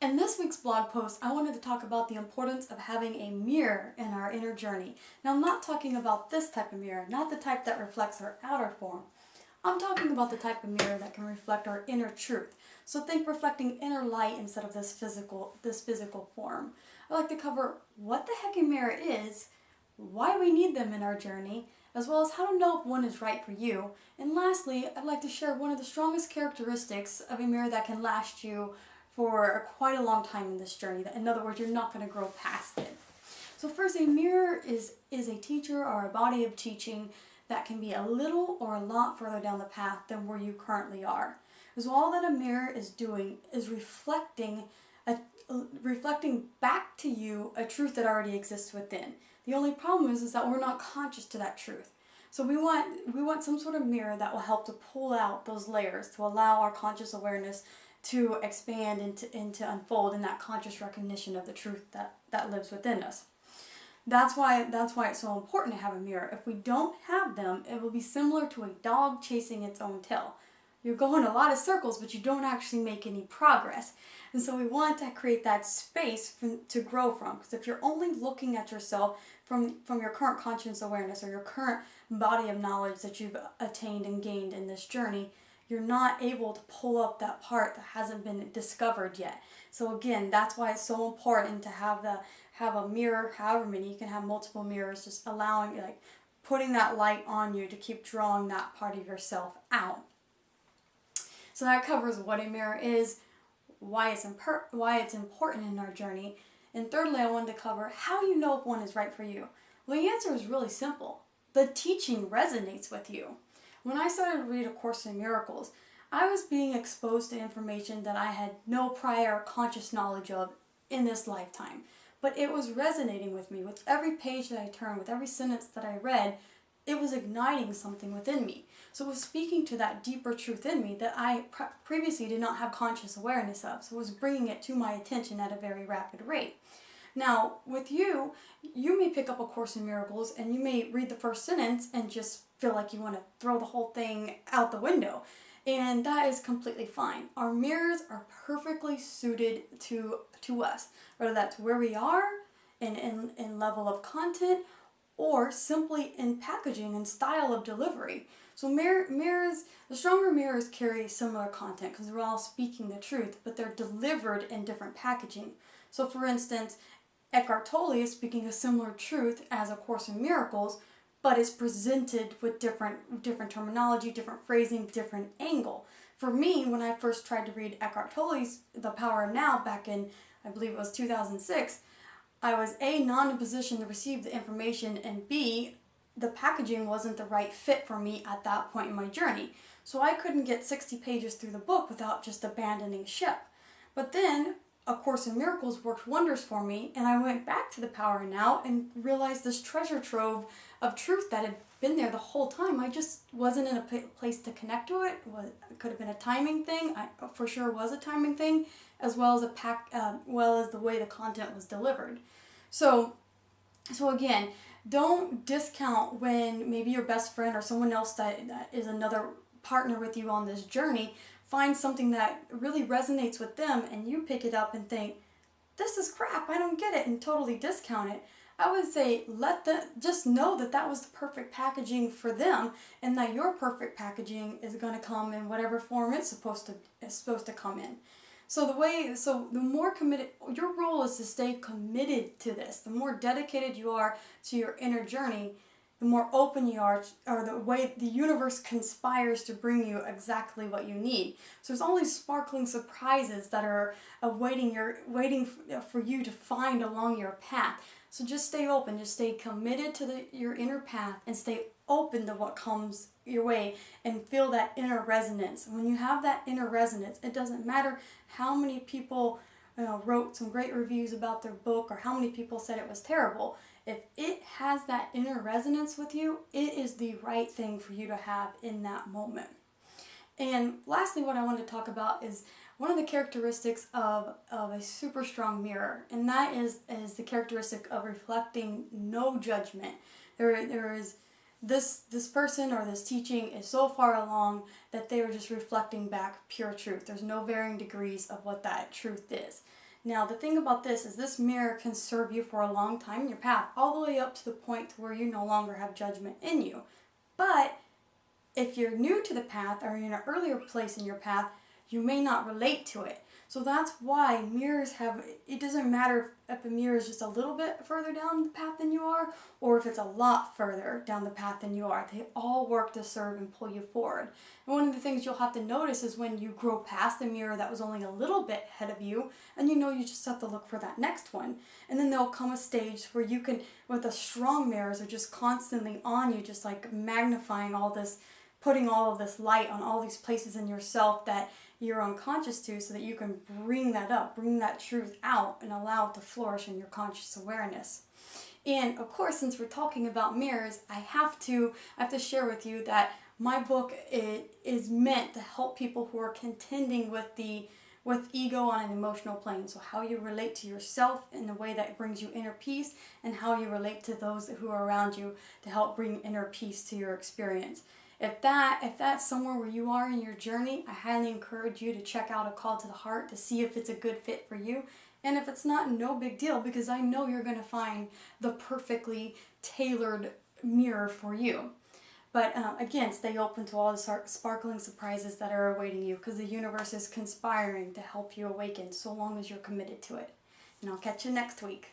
In this week's blog post, I wanted to talk about the importance of having a mirror in our inner journey. Now, I'm not talking about this type of mirror, not the type that reflects our outer form. I'm talking about the type of mirror that can reflect our inner truth. So think reflecting inner light instead of this physical form. I'd like to cover what the heck a mirror is, why we need them in our journey, as well as how to know if one is right for you. And lastly, I'd like to share one of the strongest characteristics of a mirror that can last you for quite a long time in this journey. In other words, you're not going to grow past it. So first, a mirror is a teacher or a body of teaching that can be a little or a lot further down the path than where you currently are. So all that a mirror is doing is reflecting back to you a truth that already exists within. The only problem is that we're not conscious to that truth. So we want some sort of mirror that will help to pull out those layers, to allow our conscious awareness to expand and to unfold in that conscious recognition of the truth that lives within us. That's why it's so important to have a mirror. If we don't have them, it will be similar to a dog chasing its own tail. You're going a lot of circles, but you don't actually make any progress. And so we want to create that space to grow from. Because if you're only looking at yourself from your current conscious awareness or your current body of knowledge that you've attained and gained in this journey, you're not able to pull up that part that hasn't been discovered yet. So again, that's why it's so important to have a mirror, however many. You can have multiple mirrors, just allowing, putting that light on you to keep drawing that part of yourself out. So that covers what a mirror is, why it's important in our journey, and thirdly, I wanted to cover how you know if one is right for you. Well, the answer is really simple. The teaching resonates with you. When I started to read A Course in Miracles, I was being exposed to information that I had no prior conscious knowledge of in this lifetime. But it was resonating with me. With every page that I turned, with every sentence that I read, it was igniting something within me. So it was speaking to that deeper truth in me that I previously did not have conscious awareness of. So it was bringing it to my attention at a very rapid rate. Now, with you may pick up A Course in Miracles and you may read the first sentence and just feel like you want to throw the whole thing out the window. And that is completely fine. Our mirrors are perfectly suited to us, whether that's where we are in level of content or simply in packaging and style of delivery. So mirrors, the stronger mirrors carry similar content because they're all speaking the truth, but they're delivered in different packaging. So for instance, Eckhart Tolle is speaking a similar truth as A Course in Miracles, but it's presented with different terminology, different phrasing, different angle. For me, when I first tried to read Eckhart Tolle's The Power of Now back in, I believe it was 2006, I was A, not in a position to receive the information, and B, the packaging wasn't the right fit for me at that point in my journey. So I couldn't get 60 pages through the book without just abandoning ship. But then A Course in Miracles worked wonders for me, and I went back to The Power of Now and realized this treasure trove of truth that had been there the whole time. I just wasn't in a place to connect to it. It could have been a timing thing. For sure was a timing thing, as well as the way the content was delivered. So again, don't discount when maybe your best friend or someone else that is another partner with you on this journey finds something that really resonates with them and you pick it up and think, this is crap, I don't get it, and totally discount it. I would say just know that was the perfect packaging for them, and that your perfect packaging is going to come in whatever form it's supposed to come in. So the more committed, your role is to stay committed to this. The more dedicated you are to your inner journey, the more open you are, or the way the universe conspires to bring you exactly what you need. So there's all these sparkling surprises that are waiting for you to find along your path. So just stay open, just stay committed to your inner path, and stay open to what comes your way, and feel that inner resonance. When you have that inner resonance, it doesn't matter how many people wrote some great reviews about their book or how many people said it was terrible. If it has that inner resonance with you, it is the right thing for you to have in that moment. And lastly, what I want to talk about is one of the characteristics of a super strong mirror, and that is the characteristic of reflecting no judgment. There is this person or this teaching is so far along that they are just reflecting back pure truth. There's no varying degrees of what that truth is. Now, the thing about this is this mirror can serve you for a long time in your path, all the way up to the point where you no longer have judgment in you. But if you're new to the path or in an earlier place in your path, you may not relate to it. So that's why mirrors have, it doesn't matter if a mirror is just a little bit further down the path than you are, or if it's a lot further down the path than you are. They all work to serve and pull you forward. And one of the things you'll have to notice is when you grow past the mirror that was only a little bit ahead of you, and you know you just have to look for that next one. And then there'll come a stage where you can, with the strong mirrors, are just constantly on you, just like magnifying all this, putting all of this light on all these places in yourself that you're unconscious to, so that you can bring that up, bring that truth out, and allow it to flourish in your conscious awareness. And of course, since we're talking about mirrors, I have to share with you that my book is meant to help people who are contending with ego on an emotional plane. So how you relate to yourself in a way that brings you inner peace, and how you relate to those who are around you to help bring inner peace to your experience. If that's somewhere where you are in your journey, I highly encourage you to check out A Call to the Heart to see if it's a good fit for you. And if it's not, no big deal, because I know you're going to find the perfectly tailored mirror for you. But again, stay open to all the sparkling surprises that are awaiting you, because the universe is conspiring to help you awaken so long as you're committed to it. And I'll catch you next week.